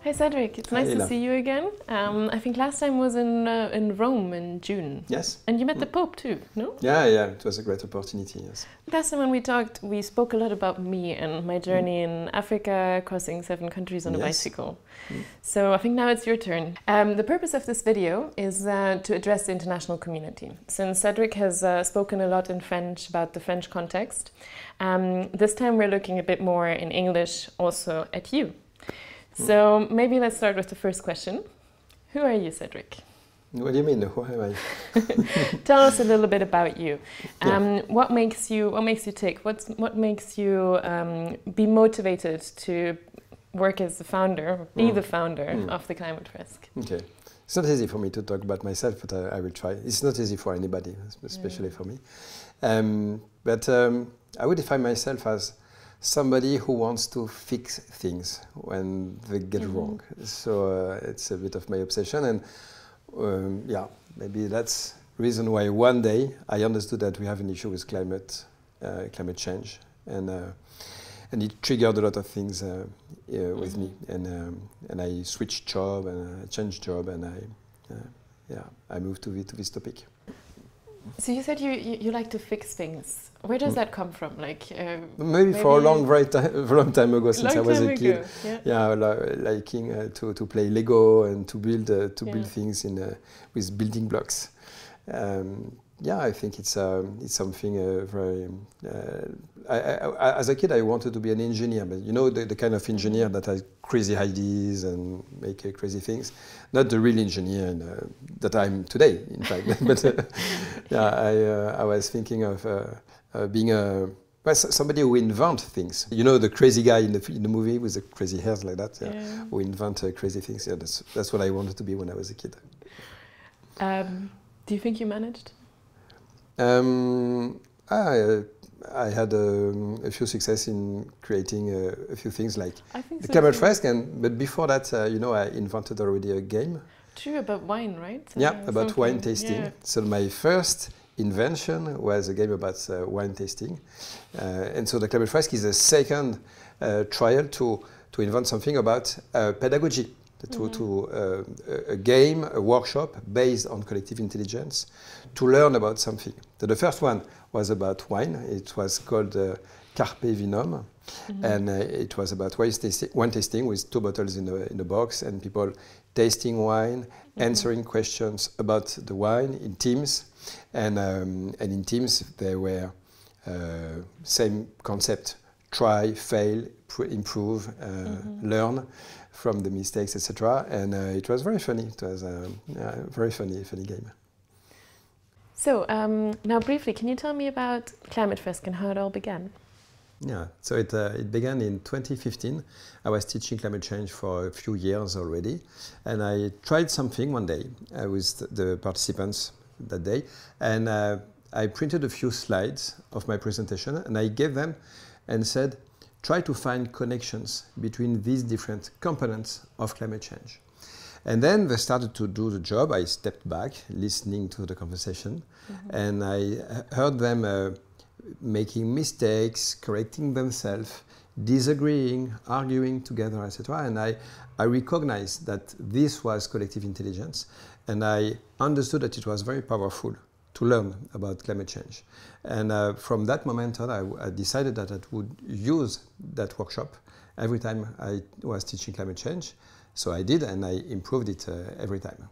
Hey Cedric, it's nice to see you again. I think last time was in Rome in June. Yes. And you met the Pope too, no? Yeah, it was a great opportunity, yes. Last time when we talked, we spoke a lot about me and my journey in Africa, crossing 7 countries on a bicycle. So I think now it's your turn. The purpose of this video is to address the international community. Since Cedric has spoken a lot in French about the French context, this time we're looking a bit more in English also at you. So maybe let's start with the first question. Who are you, Cedric? What do you mean? Who am I? Tell us a little bit about you. What makes you tick? What makes you be motivated to work as the founder, be the founder of the Climate Fresk? Okay, it's not easy for me to talk about myself, but I will try. It's not easy for anybody, especially for me. But I would define myself as somebody who wants to fix things when they get wrong. So it's a bit of my obsession, and maybe that's the reason why one day I understood that we have an issue with climate change, and it triggered a lot of things with me, and I switched job and I changed job, and I moved to this topic. So you said you like to fix things. Where does that come from? Maybe for a long time ago, since I was a kid. Liking to play Lego and to build things with building blocks. I think it's something very. As a kid, I wanted to be an engineer, but you know the kind of engineer that has crazy ideas and make crazy things. Not the real engineer that I'm today, in fact. But I was thinking of being somebody who invents things. You know, the crazy guy in the movie with the crazy hairs like that, who invent crazy things. Yeah, that's what I wanted to be when I was a kid. Do you think you managed? I had a few success in creating a few things like the so Climate Fresk, but before that, I invented already a game. True, about wine, right? About wine tasting. Yeah. So my first invention was a game about wine tasting, and so the Climate Fresk is a second trial to invent something about pedagogy. A game, a workshop based on collective intelligence to learn about something. So the first one was about wine. It was called Carpe Vinum, and it was about wine tasting with 2 bottles in a box, and people tasting wine, answering questions about the wine in teams, and in teams there were same concept: try, fail, improve, learn from the mistakes, etc. And it was very funny. It was a very funny game. So now briefly, can you tell me about Climate Fresk and how it all began? Yeah, so it began in 2015. I was teaching climate change for a few years already, and I tried something one day with the participants that day, and I printed a few slides of my presentation, and I gave them and said, try to find connections between these different components of climate change. And then they started to do the job. I stepped back, listening to the conversation, and I heard them making mistakes, correcting themselves, disagreeing, arguing together, etc. And I recognized that this was collective intelligence, and I understood that it was very powerful to learn about climate change. And from that moment on, I decided that I would use that workshop every time I was teaching climate change. So I did, and I improved it every time.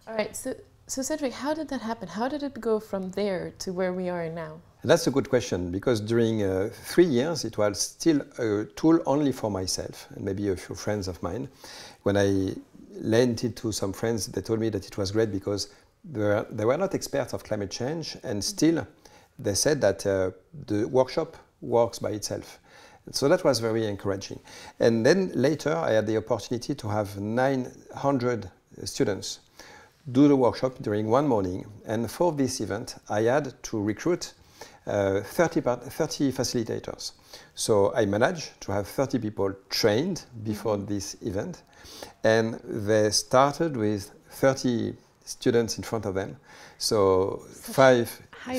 All right, so Cedric, how did that happen? How did it go from there to where we are now? That's a good question, because during 3 years, it was still a tool only for myself and maybe a few friends of mine. When I lent it to some friends, they told me that it was great because they were not experts of climate change, and still they said that the workshop works by itself. So that was very encouraging. And then later I had the opportunity to have 900 students do the workshop during one morning. And for this event, I had to recruit 30 facilitators. So I managed to have 30 people trained before this event. And they started with 30 students in front of them. So high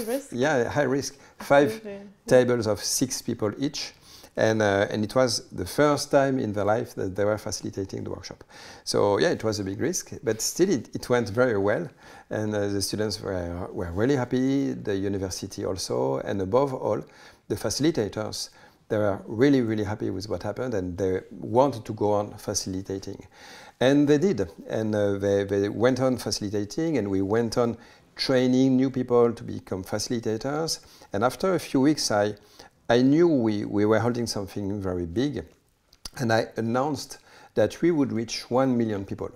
risk? Yeah, high risk. 5 tables of 6 people each. And it was the first time in their life that they were facilitating the workshop. So yeah, it was a big risk, but still it went very well. And the students were really happy, the university also, and above all, the facilitators, they were really, really happy with what happened, and they wanted to go on facilitating. And they did, and they went on facilitating, and we went on training new people to become facilitators. And after a few weeks, I knew we were holding something very big, and I announced that we would reach 1 million people.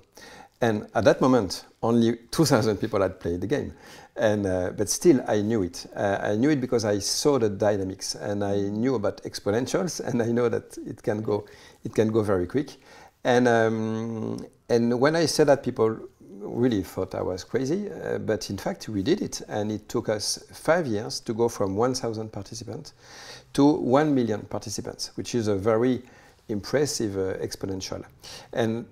And at that moment, only 2,000 people had played the game. And, but still, I knew it. I knew it because I saw the dynamics, and I knew about exponentials, and I know that it can go very quick. And when I said that, people really thought I was crazy, but in fact, we did it. And it took us 5 years to go from 1,000 participants to 1 million participants, which is a very impressive exponential. And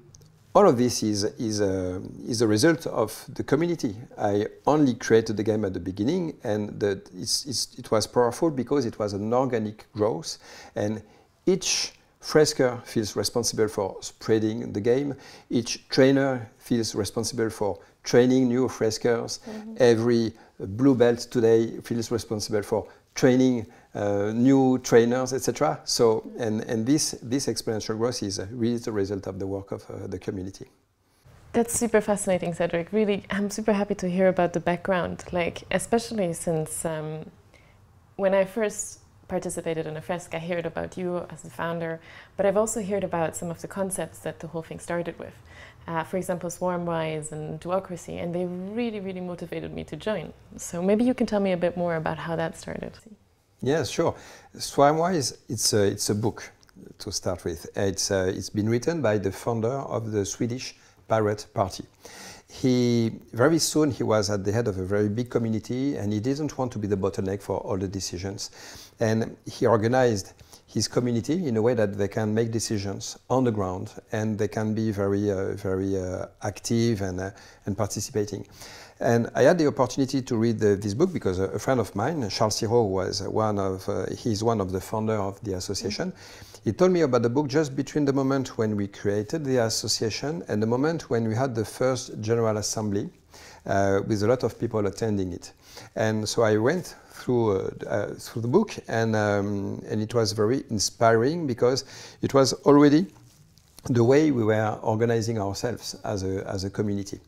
all of this is a result of the community. I only created the game at the beginning, and it was powerful because it was an organic growth, and each fresker feels responsible for spreading the game. Each trainer feels responsible for training new freskers. Every blue belt today feels responsible for training new trainers, etc. So, and this exponential growth is really the result of the work of the community. That's super fascinating, Cedric. Really, I'm super happy to hear about the background, like especially since when I first participated in a Fresk, I heard about you as the founder, but I've also heard about some of the concepts that the whole thing started with. For example, Swarmwise and Duocracy, and they really, really motivated me to join. So maybe you can tell me a bit more about how that started. Yes, sure. Swarmwise, it's a book to start with. It's been written by the founder of the Swedish Pirate Party. Very soon he was at the head of a very big community, and he didn't want to be the bottleneck for all the decisions. And he organized his community in a way that they can make decisions on the ground, and they can be very active and participating. And I had the opportunity to read this book because a friend of mine, Charles Siro, was he's one of the founders of the association. He told me about the book just between the moment when we created the association and the moment when we had the first General Assembly with a lot of people attending it. And so I went through the book, and it was very inspiring because it was already the way we were organizing ourselves as a community.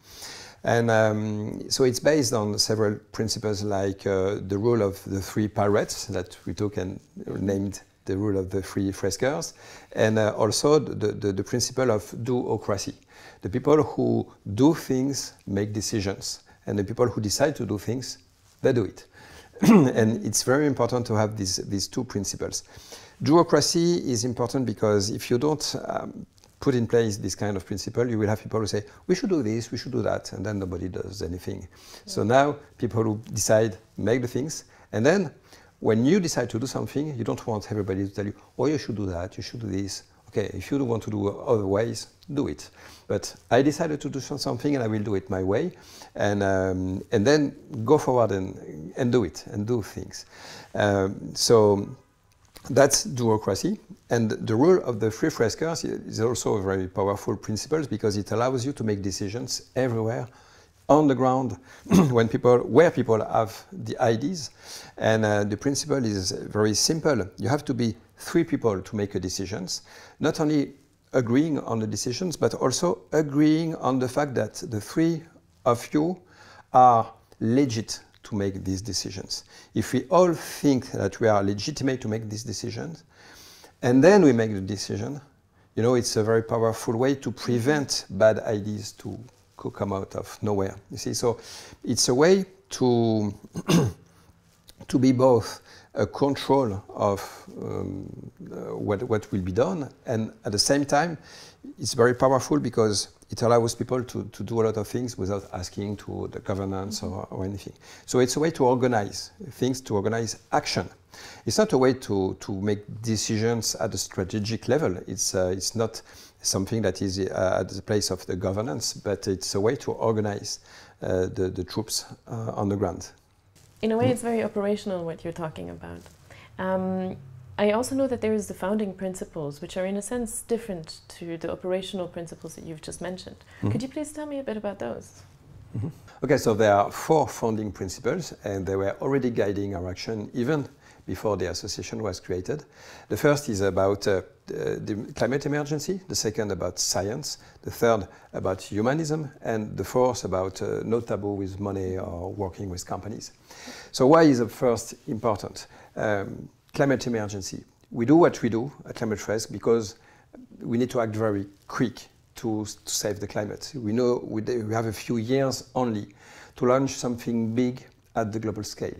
And so it's based on several principles, like the rule of the 3 pirates that we took and named the rule of the 3 freskers, and also the principle of duocracy. The people who do things make decisions, and the people who decide to do things, they do it. And it's very important to have these 2 principles. Duocracy is important because if you don't put in place this kind of principle, you will have people who say, we should do this, we should do that, and then nobody does anything. Yeah. So now people who decide make the things, and then when you decide to do something, you don't want everybody to tell you, oh, you should do that, you should do this. Okay, if you don't want to do other ways, do it. But I decided to do something, and I will do it my way, and then go forward and do it, and do things. So that's duocracy. And the rule of the 3 freskers is also a very powerful principle because it allows you to make decisions everywhere on the ground where people have the ideas. And the principle is very simple. You have to be 3 people to make a decisions, not only agreeing on the decisions, but also agreeing on the fact that the 3 of you are legit to make these decisions. If we all think that we are legitimate to make these decisions, and then we make the decision, you know, it's a very powerful way to prevent bad ideas to come out of nowhere. You see, so it's a way to to be both a control of what will be done, and at the same time, it's very powerful because it allows people to do a lot of things without asking to the governance or anything. So it's a way to organize things, to organize action. It's not a way to make decisions at a strategic level. It's not something that is at the place of the governance, but it's a way to organize the troops on the ground. In a way, it's very operational what you're talking about. I also know that there is the founding principles, which are in a sense different to the operational principles that you've just mentioned. Could you please tell me a bit about those? Okay, so there are 4 founding principles, and they were already guiding our action even before the association was created. The first is about the climate emergency, the second about science, the third about humanism, and the fourth about no taboo with money or working with companies. So why is the first important? Climate emergency. We do what we do at Climate Fresk because we need to act very quick to save the climate. We know we have a few years only to launch something big at the global scale.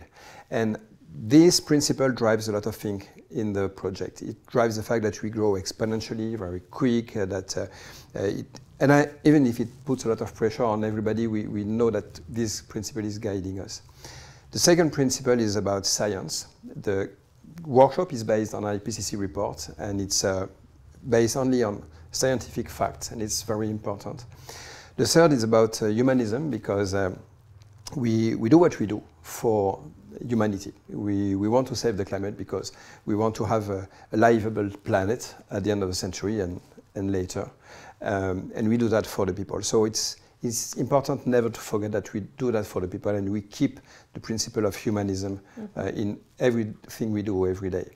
And this principle drives a lot of things in the project. It drives the fact that we grow exponentially, very quick, even if it puts a lot of pressure on everybody, we know that this principle is guiding us. The second principle is about science. The workshop is based on an IPCC report, and it's based only on scientific facts, and it's very important. The third is about humanism, because we do what we do for humanity. We want to save the climate because we want to have a livable planet at the end of the century and later. And we do that for the people. So it's important never to forget that we do that for the people, and we keep the principle of humanism in everything we do every day.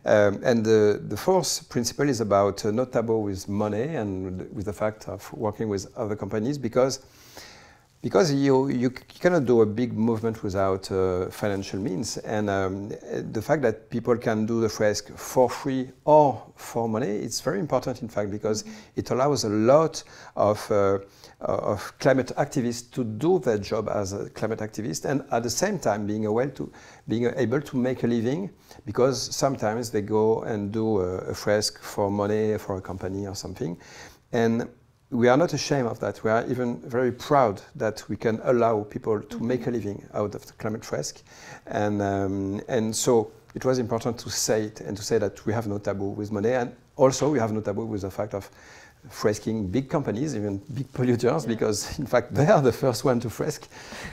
And the fourth principle is about no taboo with money and with the fact of working with other companies, because you cannot do a big movement without financial means. And the fact that people can do the Fresk for free or for money, it's very important, in fact, because it allows a lot of climate activists to do their job as a climate activist, and at the same time being able to make a living, because sometimes they go and do a Fresk for money for a company or something. And we are not ashamed of that. We are even very proud that we can allow people to make a living out of the Climate Fresk. And so it was important to say it, and to say that we have no taboo with money, and also we have no taboo with the fact of fresking big companies, even big polluters, because in fact they are the first one to fresk.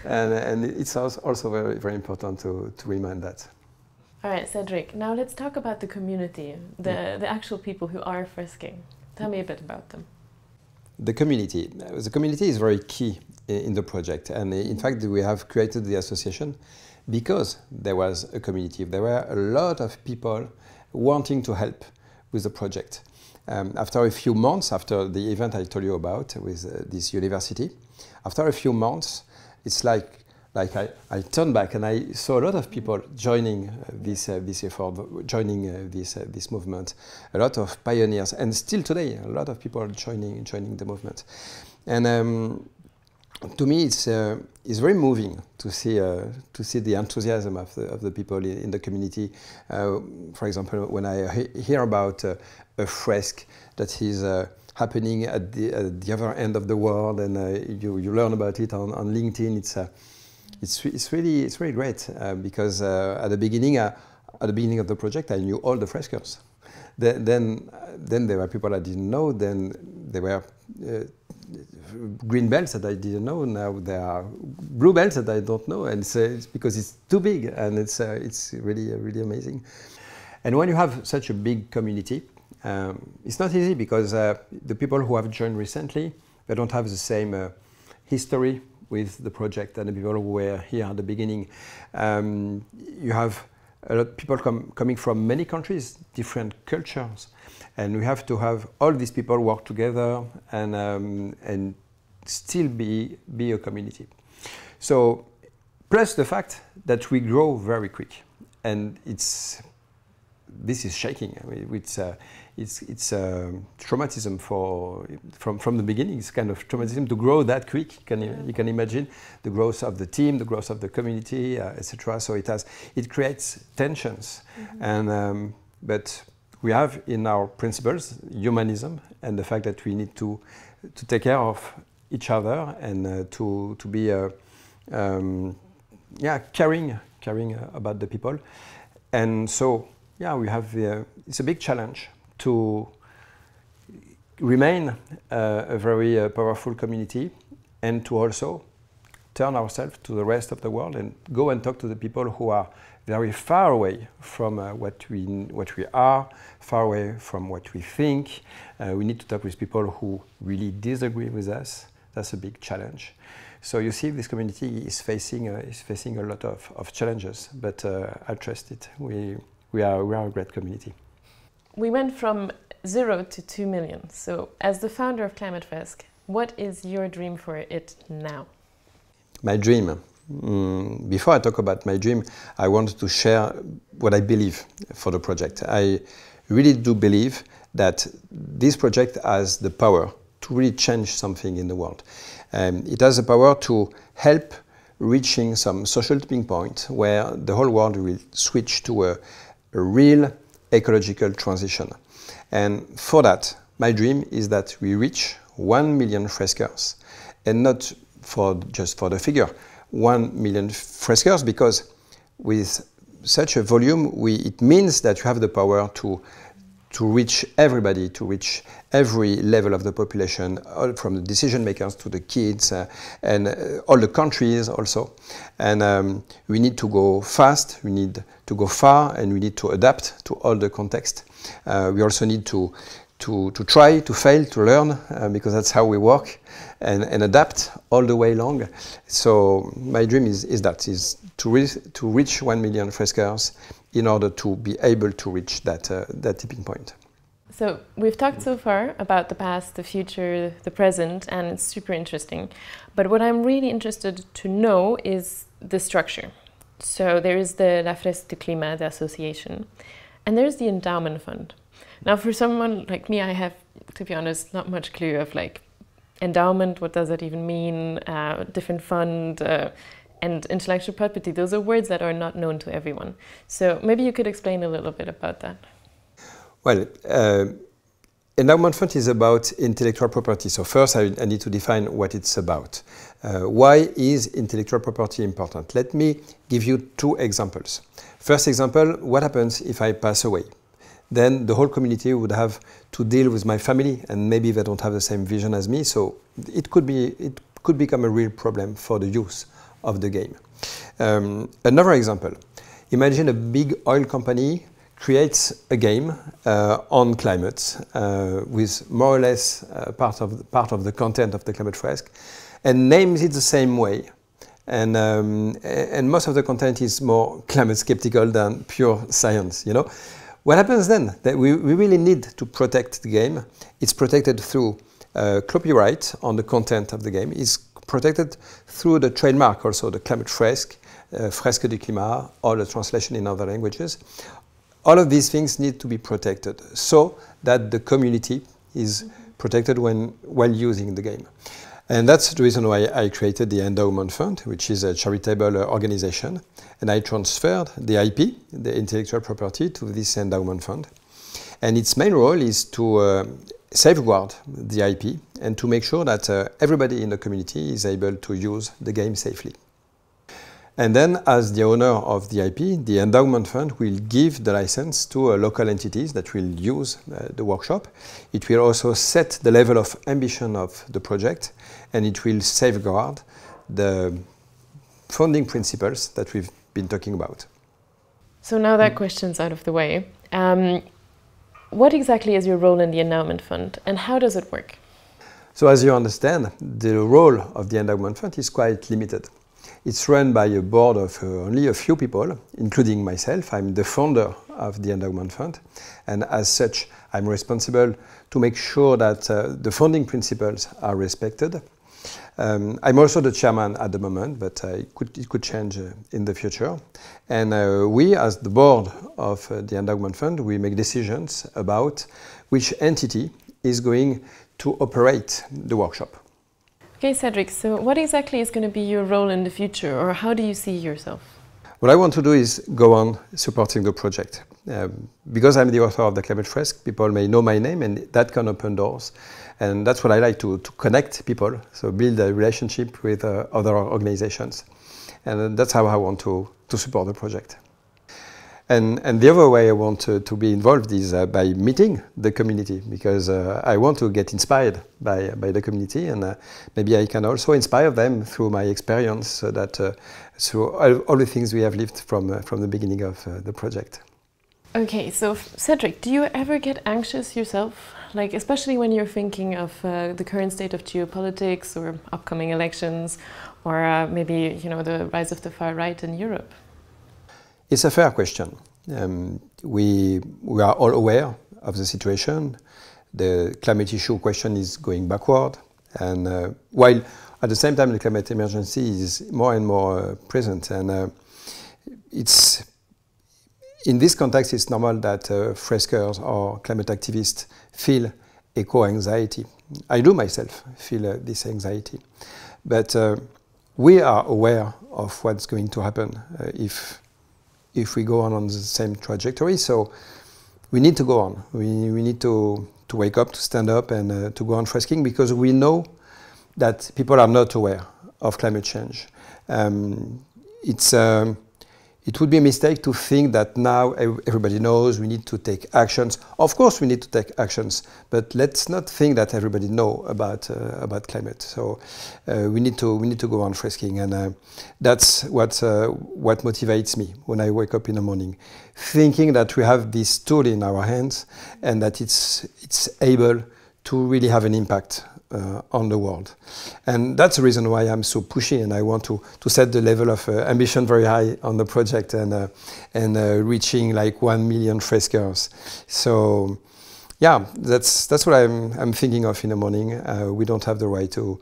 And it's also very, very important to remind that. All right, Cedric, now let's talk about the community, the actual people who are fresking. Tell me a bit about them. The community is very key in the project, and in fact we have created the association because there was a community. There were a lot of people wanting to help with the project. After a few months, after the event I told you about with this university, after a few months, it's like I turned back and I saw a lot of people joining this effort, joining this movement, a lot of pioneers, and still today a lot of people joining the movement. And to me, it's very moving to see the enthusiasm of the people in the community. For example, when I hear about a Fresk that is happening at the other end of the world, and you learn about it on LinkedIn, it's really great, because at the beginning of the project I knew all the freskers. Then there were people I didn't know. Then there were green belts that I didn't know. Now there are blue belts that I don't know, and it's because it's too big, and it's really amazing. And when you have such a big community, it's not easy, because the people who have joined recently, they don't have the same history with the project and the people who were here at the beginning. You have a lot of people coming from many countries, different cultures, and we have to have all these people work together and still be a community. So, plus the fact that we grow very quick, and this is shaking. I mean, it's traumatism from the beginning. It's kind of traumatism to grow that quick. You can imagine the growth of the team, the growth of the community, etc. So it creates tensions, and but we have in our principles humanism and the fact that we need to take care of each other and to be caring about the people, and so. Yeah, we have. It's a big challenge to remain a very powerful community, and to also turn ourselves to the rest of the world and go and talk to the people who are very far away from what we are, far away from what we think. We need to talk with people who really disagree with us. That's a big challenge. So you see, this community is facing a lot of challenges, but I trust it. We are a great community. We went from 0 to 2 million. So as the founder of Climate Fresk, what is your dream for it now? My dream. Before I talk about my dream, I want to share what I believe for the project. I really do believe that this project has the power to really change something in the world. It has the power to help reaching some social tipping point where the whole world will switch to a real ecological transition. And for that, my dream is that we reach 1 million freskers, and not just for the figure, 1 million freskers, because with such a volume, it means that you have the power to reach everybody, to reach every level of the population, all from the decision makers to the kids and all the countries also. And we need to go fast, we need to go far, and we need to adapt to all the context. We also need to try, to fail, to learn, because that's how we work, and adapt all the way long. So my dream is to reach 1 million freskers in order to be able to reach that tipping point. So we've talked so far about the past, the future, the present, and it's super interesting. But what I'm really interested to know is the structure. So there is the La Fresque du Climat, the association, and there's the endowment fund. Now, for someone like me, I have, to be honest, not much clue of like endowment, what does that even mean, different fund, and intellectual property. Those are words that are not known to everyone. So maybe you could explain a little bit about that. Well, endowment fund is about intellectual property. So first I need to define what it's about. Why is intellectual property important? Let me give you 2 examples. First example, what happens if I pass away? Then the whole community would have to deal with my family, and maybe they don't have the same vision as me, so it could become a real problem for the use of the game. Another example, imagine a big oil company creates a game on climate with more or less part of the content of the Climate Fresk, and names it the same way. And most of the content is more climate skeptical than pure science, you know. What happens then? That we really need to protect the game. It's protected through copyright on the content of the game. It's protected through the trademark, also the Climate Fresk, Fresque du Climat, or the translation in other languages. All of these things need to be protected so that the community is protected while using the game. And that's the reason why I created the Endowment Fund, which is a charitable organization. And I transferred the IP, the intellectual property, to this Endowment Fund. And its main role is to safeguard the IP and to make sure that everybody in the community is able to use the game safely. And then, as the owner of the IP, the Endowment Fund will give the license to local entities that will use the workshop. It will also set the level of ambition of the project, and it will safeguard the funding principles that we've been talking about. So now that question's out of the way. What exactly is your role in the Endowment Fund, and how does it work? So as you understand, the role of the Endowment Fund is quite limited. It's run by a board of only a few people, including myself. I'm the founder of the Endowment Fund, and as such, I'm responsible to make sure that the funding principles are respected. I'm also the chairman at the moment, but it could change in the future. And we, as the board of the Endowment Fund, we make decisions about which entity is going to operate the workshop. Okay, Cedric, so what exactly is going to be your role in the future, or how do you see yourself? What I want to do is go on supporting the project. Because I'm the author of the Climate Fresk, people may know my name, and that can open doors. And that's what I like, to connect people, so build a relationship with other organizations. And that's how I want to support the project. And the other way I want to be involved is by meeting the community, because I want to get inspired by the community, and maybe I can also inspire them through my experience, so that through all the things we have lived from the beginning of the project. Okay, so Cedric, do you ever get anxious yourself? Like, especially when you're thinking of the current state of geopolitics or upcoming elections, or maybe, you know, the rise of the far right in Europe? It's a fair question. We are all aware of the situation. The climate issue question is going backward, and while at the same time the climate emergency is more and more present, and it's in this context it's normal that freskers or climate activists feel eco-anxiety. I do myself feel this anxiety, but we are aware of what's going to happen if we go on the same trajectory. So we need to go on. We need to wake up, to stand up, and to go on fresking, because we know that people are not aware of climate change. It would be a mistake to think that now everybody knows we need to take actions. Of course we need to take actions, but let's not think that everybody knows about climate. So we need to go on fresking, and that's what motivates me when I wake up in the morning, thinking that we have this tool in our hands and that it's able to really have an impact on the world. And that's the reason why I'm so pushy, and I want to set the level of ambition very high on the project, and reaching like 1 million freskers. So yeah, that's what I'm thinking of in the morning. We don't have the right to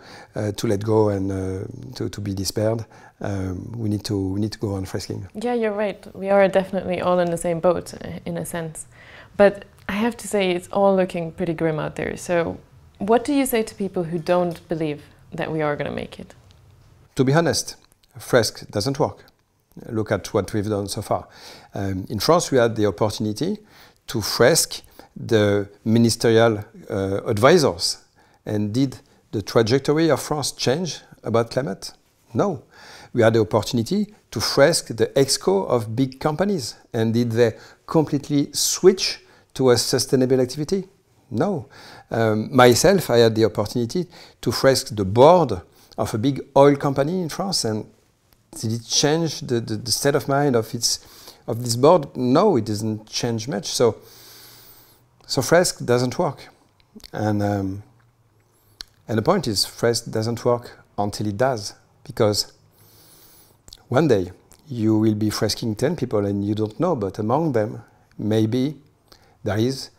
let go and to be despaired. We need to go on fresking. Yeah, you're right. We are definitely all in the same boat in a sense. But I have to say, it's all looking pretty grim out there. So what do you say to people who don't believe that we are going to make it? To be honest, Fresk doesn't work. Look at what we've done so far. In France, we had the opportunity to fresk the ministerial advisors. And did the trajectory of France change about climate? No. We had the opportunity to fresk the exco of big companies. And did they completely switch to a sustainable activity? No. Myself, I had the opportunity to fresk the board of a big oil company in France, and did it change the state of mind of this board? No, it doesn't change much. So Fresk doesn't work, and the point is, Fresk doesn't work until it does, because one day you will be fresking 10 people and you don't know, but among them maybe there is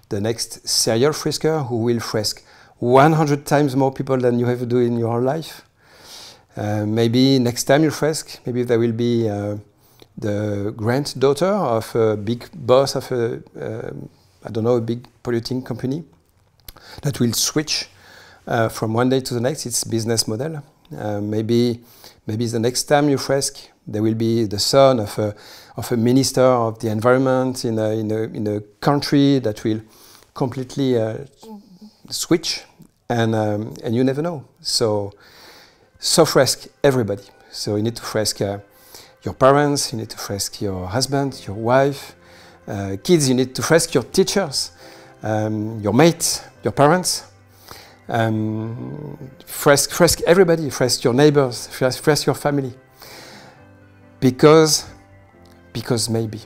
the next serial fresker who will fresk 100 times more people than you ever do in your life. Maybe next time you fresk, maybe there will be the granddaughter of a big boss of I don't know, a big polluting company that will switch from one day to the next its business model. Maybe the next time you fresk, there will be the son of a minister of the environment in a country that will completely switch, and you never know. So fresk everybody. So you need to fresk your parents, you need to fresk your husband, your wife, kids. You need to fresk your teachers, your mates, your parents. Fresk everybody. Fresk your neighbors. Fresk your family. Because maybe.